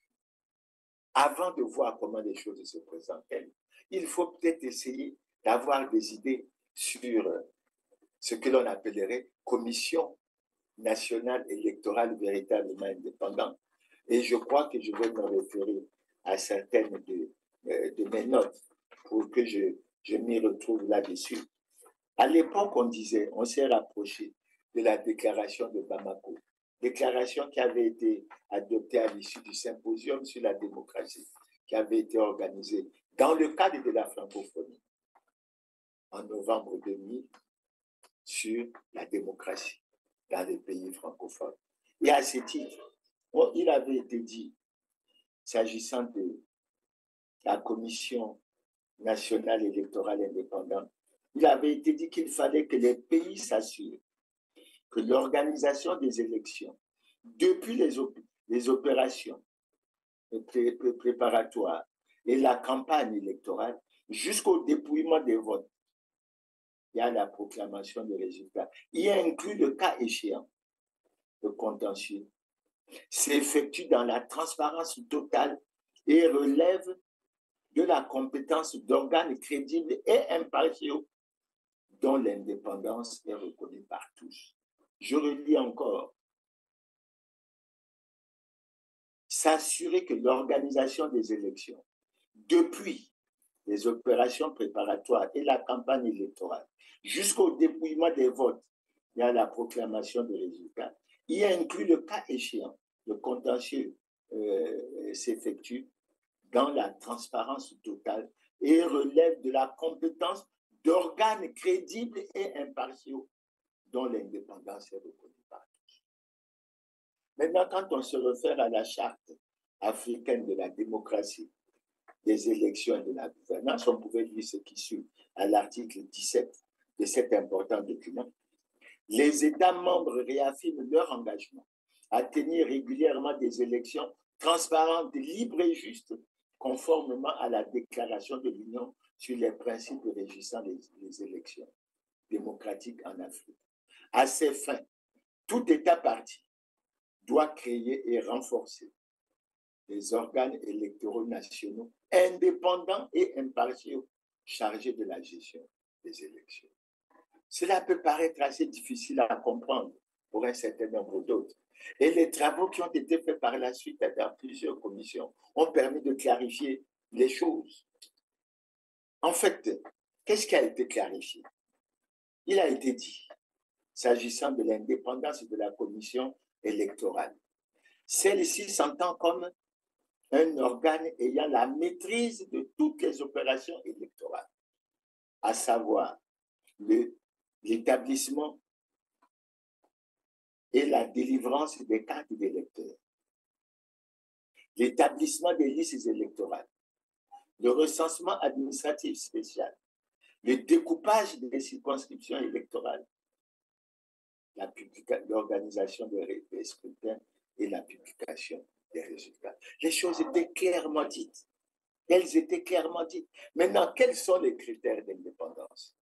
Avant de voir comment les choses se présentent-elles, il faut peut-être essayer d'avoir des idées sur ce que l'on appellerait commission nationale électorale véritablement indépendante. Et je crois que je vais me référer à certaines de mes notes pour que je m'y retrouve là-dessus. À l'époque, on s'est rapproché de la déclaration de Bamako, déclaration qui avait été adoptée à l'issue du symposium sur la démocratie, qui avait été organisé dans le cadre de la francophonie en novembre 2000 sur la démocratie dans les pays francophones. Et à ce titre, il avait été dit, s'agissant de la Commission nationale électorale indépendante, il avait été dit qu'il fallait que les pays s'assurent que l'organisation des élections, depuis les opérations préparatoires et la campagne électorale, jusqu'au dépouillement des votes, il y a la proclamation des résultats, il y a inclus le cas échéant, le contentieux, s'effectue dans la transparence totale et relève de la compétence d'organes crédibles et impartiaux dont l'indépendance est reconnue par tous. Je relis encore. S'assurer que l'organisation des élections, depuis les opérations préparatoires et la campagne électorale, jusqu'au dépouillement des votes, il y a la proclamation des résultats, il y a inclus le cas échéant, le contentieux s'effectue dans la transparence totale et relève de la compétence d'organes crédibles et impartiaux dont l'indépendance est reconnue par tous. Maintenant, quand on se réfère à la charte africaine de la démocratie, des élections et de la gouvernance, on pouvait lire ce qui suit à l'article 17 de cet important document. Les États membres réaffirment leur engagement à tenir régulièrement des élections transparentes, libres et justes, conformément à la déclaration de l'Union sur les principes régissant les élections démocratiques en Afrique. À ces fins, tout État parti doit créer et renforcer des organes électoraux nationaux indépendants et impartiaux chargés de la gestion des élections. Cela peut paraître assez difficile à comprendre pour un certain nombre d'autres. Et les travaux qui ont été faits par la suite dans plusieurs commissions ont permis de clarifier les choses. En fait, qu'est-ce qui a été clarifié? Il a été dit, s'agissant de l'indépendance de la commission électorale, celle-ci s'entend comme un organe ayant la maîtrise de toutes les opérations électorales, à savoir l'établissement et la délivrance des cartes d'électeurs, l'établissement des listes électorales, le recensement administratif spécial, le découpage des circonscriptions électorales, l'organisation des scrutins et la publication des résultats. Les choses étaient clairement dites. Elles étaient clairement dites. Maintenant, quels sont les critères d'indépendance?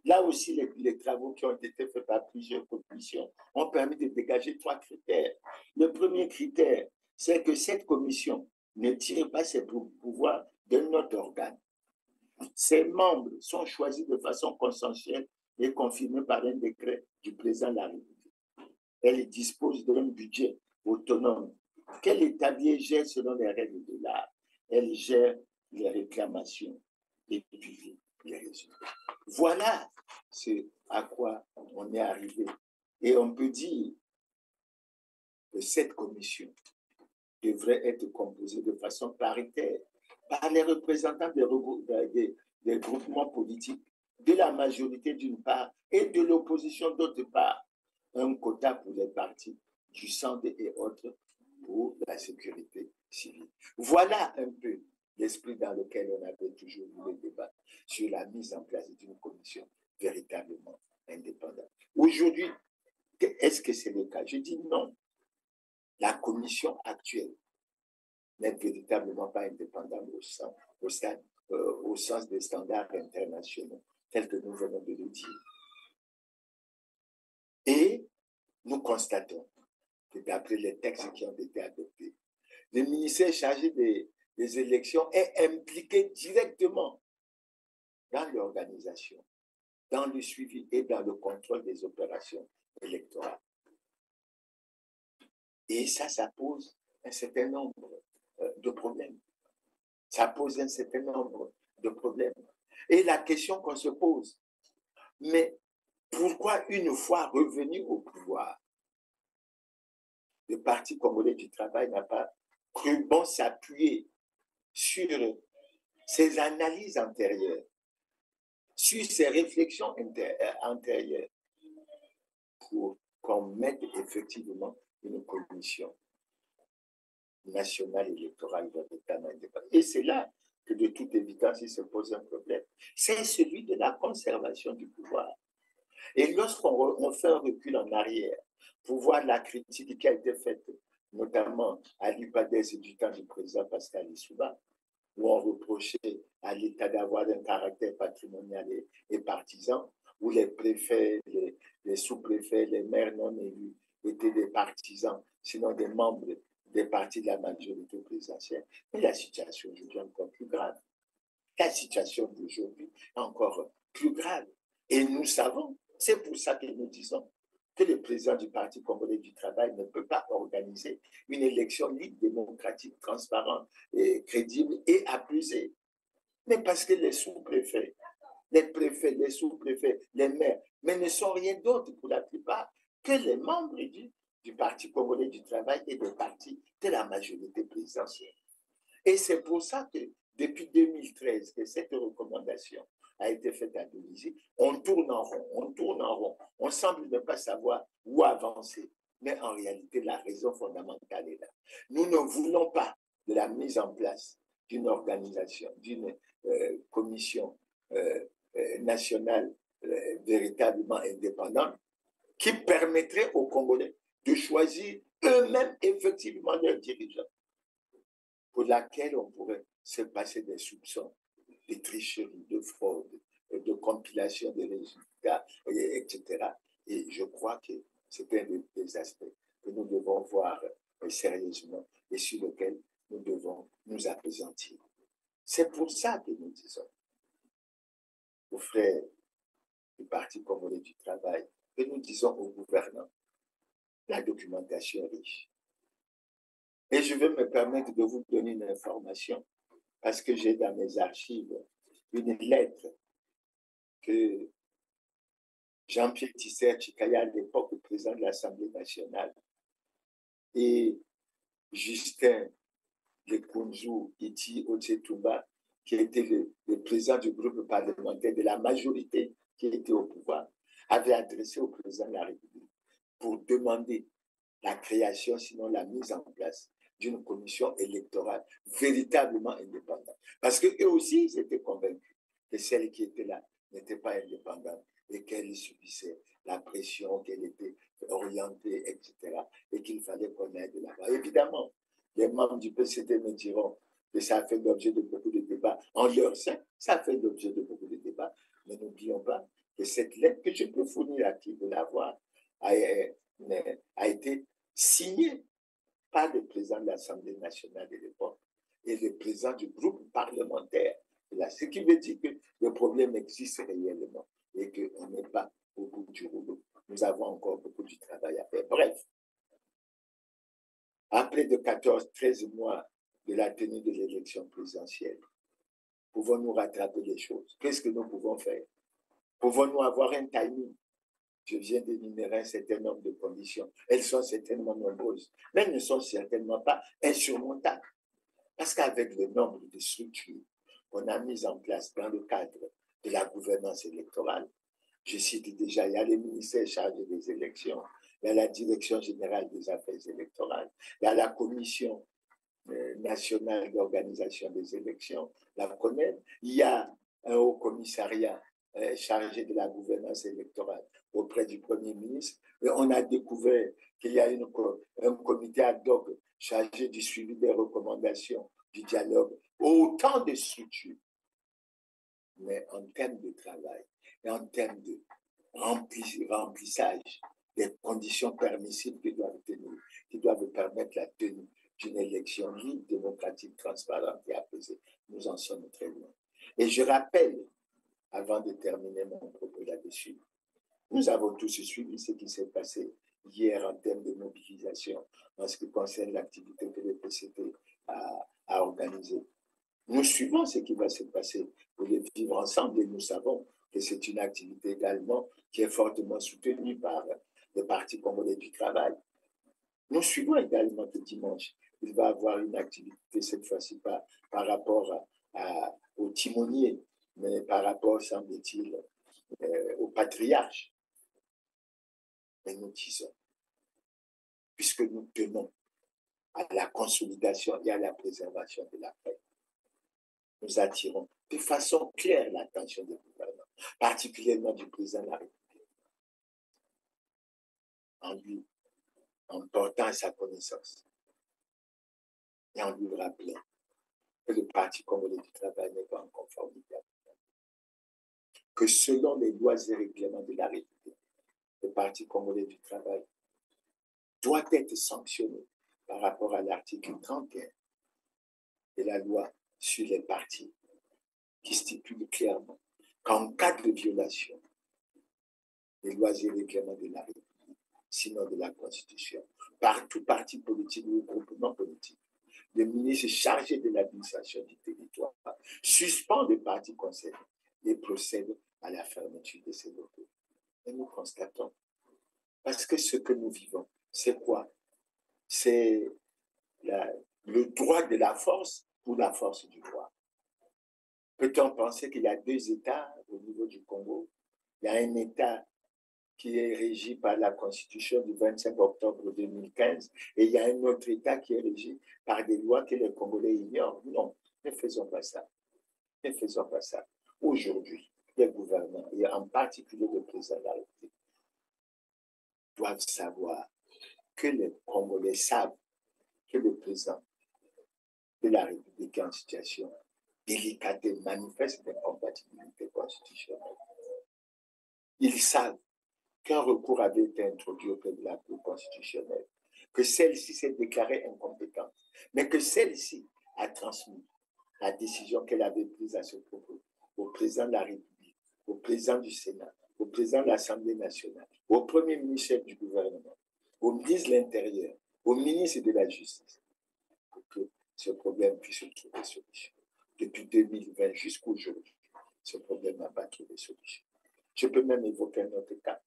Là aussi, les travaux qui ont été faits par plusieurs commissions ont permis de dégager 3 critères. Le premier critère, c'est que cette commission ne tire pas ses pouvoirs d'un autre organe. Ses membres sont choisis de façon consensuelle et confirmés par un décret du président de la République. Elle dispose d'un budget autonome qu'elle établit et gère selon les règles de l'art. Elle gère les réclamations et publie les résultats. Voilà ce à quoi on est arrivé. Et on peut dire que cette commission devrait être composée de façon paritaire par les représentants des groupements politiques, de la majorité d'une part et de l'opposition d'autre part. Un quota pour les partis du centre et autres pour la sécurité civile. Voilà un peu l'esprit dans lequel on avait toujours voulu débattre sur la mise en place d'une commission véritablement indépendante. Aujourd'hui, est-ce que c'est le cas? Je dis non. La commission actuelle n'est véritablement pas indépendante au sens des standards internationaux, tels que nous venons de le dire. Et nous constatons que d'après les textes qui ont été adoptés, le ministère chargé des élections est impliqué directement dans l'organisation, dans le suivi et dans le contrôle des opérations électorales. Et ça pose un certain nombre de problèmes. Ça pose un certain nombre de problèmes. Et la question qu'on se pose, mais pourquoi une fois revenu au pouvoir, le Parti congolais du travail n'a pas cru bon s'appuyer sur ses analyses antérieures, sur ses réflexions antérieures, pour qu'on mette effectivement une commission nationale électorale véritablement indépendante. Et c'est là que de toute évidence, il se pose un problème. C'est celui de la conservation du pouvoir. Et lorsqu'on fait un recul en arrière pour voir la critique qui a été faite, notamment à l'UPADES et du temps du président Pascal Lissouba, où on reprochait à l'État d'avoir un caractère patrimonial et partisan, où les préfets, les sous-préfets, les maires non élus étaient des partisans, sinon des membres des partis de la majorité présidentielle. Mais la situation aujourd'hui est encore plus grave. La situation d'aujourd'hui est encore plus grave. Et nous savons, c'est pour ça que nous disons que le président du Parti congolais du travail ne peut pas organiser une élection libre, démocratique, transparente, et crédible et apaisée. Mais parce que les sous-préfets, les préfets, les sous-préfets, les maires, mais ne sont rien d'autre pour la plupart que les membres du Parti congolais du travail et des partis de la majorité présidentielle. Et c'est pour ça que depuis 2013 que cette recommandation a été faite à Belize, on tourne en rond, on semble ne pas savoir où avancer. Mais en réalité, la raison fondamentale est là. Nous ne voulons pas de la mise en place d'une organisation, d'une commission nationale véritablement indépendante qui permettrait aux Congolais de choisir eux-mêmes effectivement leurs dirigeants, pour laquelle on pourrait se passer des soupçons de tricherie, de fraude, de compilation des résultats, etc. Et je crois que c'est un des aspects que nous devons voir sérieusement et sur lequel nous devons nous appesantir. C'est pour ça que nous disons aux frères du Parti congolais du travail, que nous disons aux gouvernants, la documentation est riche. Et je vais me permettre de vous donner une information parce que j'ai dans mes archives une lettre que Jean-Pierre Tisser-Chikaya, à l'époque, le président de l'Assemblée nationale, et Justin Lekunzu Iti Otsetumba, qui était le président du groupe parlementaire de la majorité qui était au pouvoir, avait adressé au président de la République pour demander la création, sinon la mise en place d'une commission électorale véritablement indépendante. Parce qu'eux aussi, ils étaient convaincus que celle qui était là n'était pas indépendante et qu'elle subissait la pression, qu'elle était orientée, etc. Et qu'il fallait qu'on aide là-bas. Évidemment, les membres du PCT me diront que ça a fait l'objet de beaucoup de débats. En leur sein, ça a fait l'objet de beaucoup de débats. Mais n'oublions pas que cette lettre que je peux fournir à qui veut l'avoir a été signée par le président de l'Assemblée nationale de l'époque et le président du groupe parlementaire. Ce qui veut dire que le problème existe réellement et qu'on n'est pas au bout du rouleau. Nous avons encore beaucoup de travail à faire. Bref, après de 14-13 mois de la tenue de l'élection présidentielle, pouvons-nous rattraper les choses? Qu'est-ce que nous pouvons faire? Pouvons-nous avoir un timing? Je viens d'énumérer un certain nombre de conditions. Elles sont certainement nombreuses, mais elles ne sont certainement pas insurmontables. Parce qu'avec le nombre de structures qu'on a mises en place dans le cadre de la gouvernance électorale, je cite déjà, il y a les ministères chargés des élections, il y a la Direction générale des affaires électorales, il y a la Commission nationale d'organisation des élections, la CONED, il y a un haut commissariat chargé de la gouvernance électorale auprès du Premier ministre. Et on a découvert qu'il y a un comité ad hoc chargé du suivi des recommandations, du dialogue, autant de structures. Mais en termes de travail et en termes de remplissage des conditions permissibles qui doivent permettre la tenue d'une élection libre, démocratique, transparente et apaisée, nous en sommes très loin. Et je rappelle, avant de terminer mon propos là-dessus, nous avons tous suivi ce qui s'est passé hier en termes de mobilisation en ce qui concerne l'activité que le PCT a organisée. Nous suivons ce qui va se passer pour les vivre ensemble et nous savons que c'est une activité également qui est fortement soutenue par le Parti congolais du travail. Nous suivons également que dimanche, il va y avoir une activité, cette fois-ci pas par rapport au timonier, mais par rapport, semble-t-il, au patriarche. Mais nous disons, puisque nous tenons à la consolidation et à la préservation de la paix, nous attirons de façon claire l'attention des gouvernements, particulièrement du président de la République, en portant à sa connaissance et en lui rappelant que le Parti congolais du travail n'est pas en conformité avec la loi, que selon les lois et règlements de la République, le Parti congolais du travail doit être sanctionné par rapport à l'article 31 de la loi sur les partis qui stipule clairement qu'en cas de violation des lois et règlements de la République, sinon de la Constitution, par tout parti politique ou groupement politique, le ministre chargé de l'administration du territoire suspend le parti concerné et procède à la fermeture de ses locaux. Et nous constatons, parce que ce que nous vivons, c'est quoi? C'est le droit de la force ou la force du droit. Peut-on penser qu'il y a deux États au niveau du Congo? Il y a un État qui est régi par la Constitution du 25 octobre 2015 et il y a un autre État qui est régi par des lois que les Congolais ignorent. Non, ne faisons pas ça. Ne faisons pas ça. Aujourd'hui, les gouvernants, et en particulier le président de la République, doivent savoir que les Congolais savent que le président de la République est en situation délicate et manifeste d'incompatibilité constitutionnelle. Ils savent qu'un recours avait été introduit auprès de la Cour constitutionnelle, que celle-ci s'est déclarée incompétente, mais que celle-ci a transmis la décision qu'elle avait prise à ce propos au président de la République, au président du Sénat, au président de l'Assemblée nationale, au premier ministre du gouvernement, au ministre de l'Intérieur, au ministre de la Justice, pour que ce problème puisse trouver solution. depuis 2020 jusqu'aujourd'hui, ce problème n'a pas trouvé solution. Je peux même évoquer un autre cas.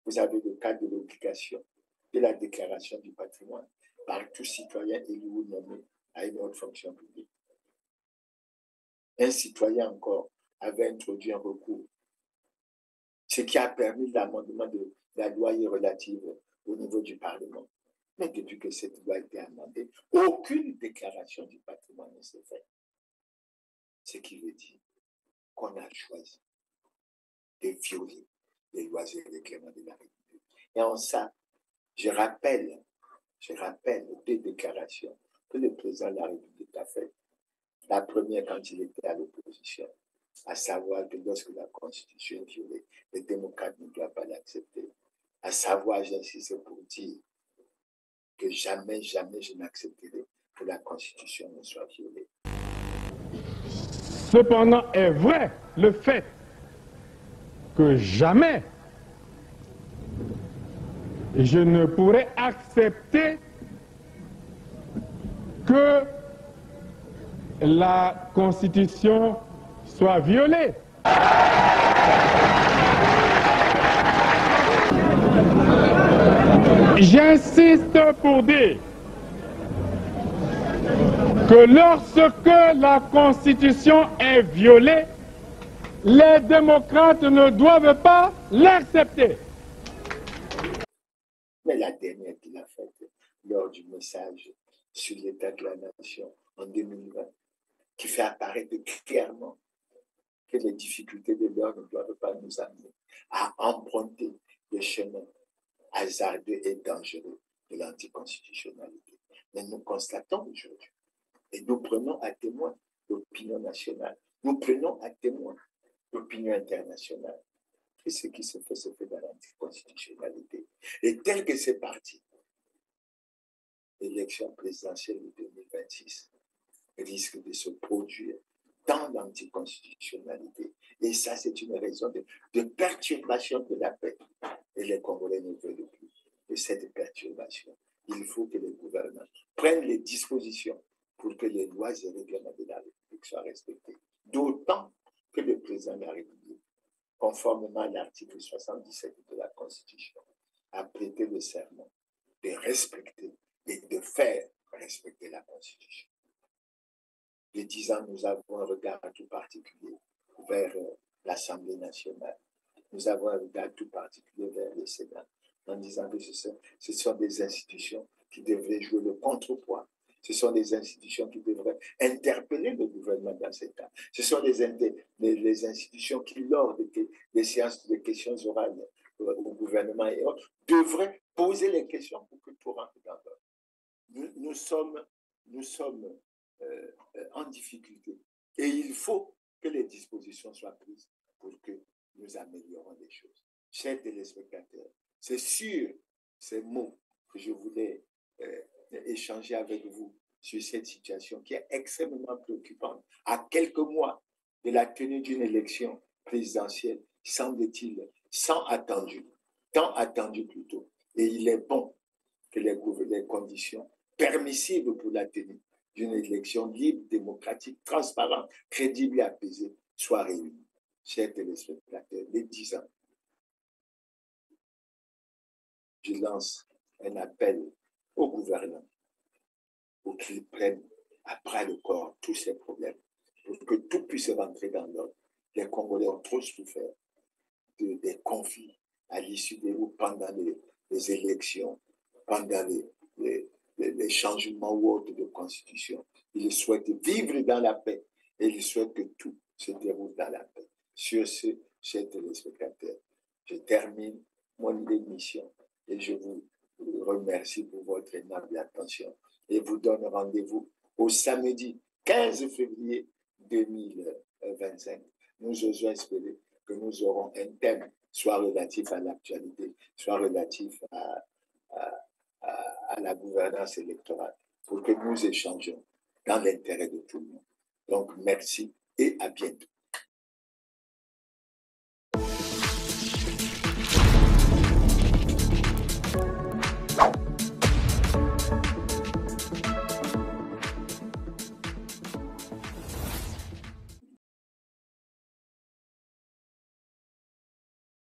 Vous avez le cas de l'obligation de la déclaration du patrimoine par tout citoyen élu ou nommé à une autre fonction publique. Un citoyen encore avait introduit un recours, ce qui a permis l'amendement de la loi relative au niveau du Parlement. Mais depuis que cette loi a été amendée, aucune déclaration du patrimoine ne s'est faite. Ce qui veut dire qu'on a choisi de violer les lois et les règlements de la République. Et en ça, je rappelle deux déclarations que le président de la République a faites. La première, quand il était à l'opposition, à savoir que lorsque la Constitution est violée, les démocrates ne doivent pas l'accepter. À savoir, j'insiste pour dire que jamais, jamais je n'accepterai que la Constitution ne soit violée. Cependant, est vrai le fait que jamais je ne pourrai accepter que la Constitution soit violée. J'insiste pour dire que lorsque la Constitution est violée, les démocrates ne doivent pas l'accepter. Mais la dernière qu'il a faite lors du message sur l'état de la nation en 2020, qui fait apparaître clairement que les difficultés de l'heure ne doivent pas nous amener à emprunter des chemins hasardeux et dangereux de l'anticonstitutionnalité. Mais nous constatons aujourd'hui, et nous prenons à témoin l'opinion nationale, nous prenons à témoin l'opinion internationale, que ce qui se fait dans l'anticonstitutionnalité. Et tel que c'est parti, l'élection présidentielle de 2026 risque de se produire dans l'anticonstitutionnalité. Et ça, c'est une raison de perturbation de la paix. Et les Congolais ne veulent plus de cette perturbation. Il faut que les gouvernants prennent les dispositions pour que les lois et règlements de la République soient respectés. D'autant que le président de la République, conformément à l'article 77 de la Constitution, a prêté le serment de respecter et de faire respecter la Constitution. De 10 ans, nous avons un regard tout particulier vers l'Assemblée nationale. Nous avons un regard tout particulier vers le Sénat, en disant que ce sont des institutions qui devraient jouer le contrepoids. Ce sont des institutions qui devraient interpeller le gouvernement dans ces cas. Ce sont les institutions qui, lors des séances de questions orales au gouvernement et autres, devraient poser les questions pour que tout rentre dans l'ordre. Nous sommes en difficulté. Et il faut que les dispositions soient prises pour que nous améliorons les choses. Chers téléspectateurs, c'est sur ces mots que je voulais échanger avec vous sur cette situation qui est extrêmement préoccupante. À quelques mois de la tenue d'une élection présidentielle, semble-t-il, tant attendu plutôt. Et il est bon que les conditions permissives pour la tenue d'une élection libre, démocratique, transparente, crédible et apaisée soient réunies. Chers téléspectateurs, les 10 ans, je lance un appel au gouvernement pour qu'ils prennent à bras le corps tous ces problèmes, pour que tout puisse rentrer dans l'ordre. Les Congolais ont trop souffert des conflits à l'issue des ou pendant les élections, pendant les changements ou autres de constitution. Ils souhaitent vivre dans la paix et ils souhaitent que tout se déroule dans la paix. Sur ce, chers téléspectateurs, je termine mon émission et je vous remercie pour votre aimable attention et vous donne rendez-vous au samedi 15 février 2025. Nous osons espérer que nous aurons un thème soit relatif à l'actualité, soit relatif à la gouvernance électorale, pour que nous échangions dans l'intérêt de tout le monde. Donc, merci et à bientôt.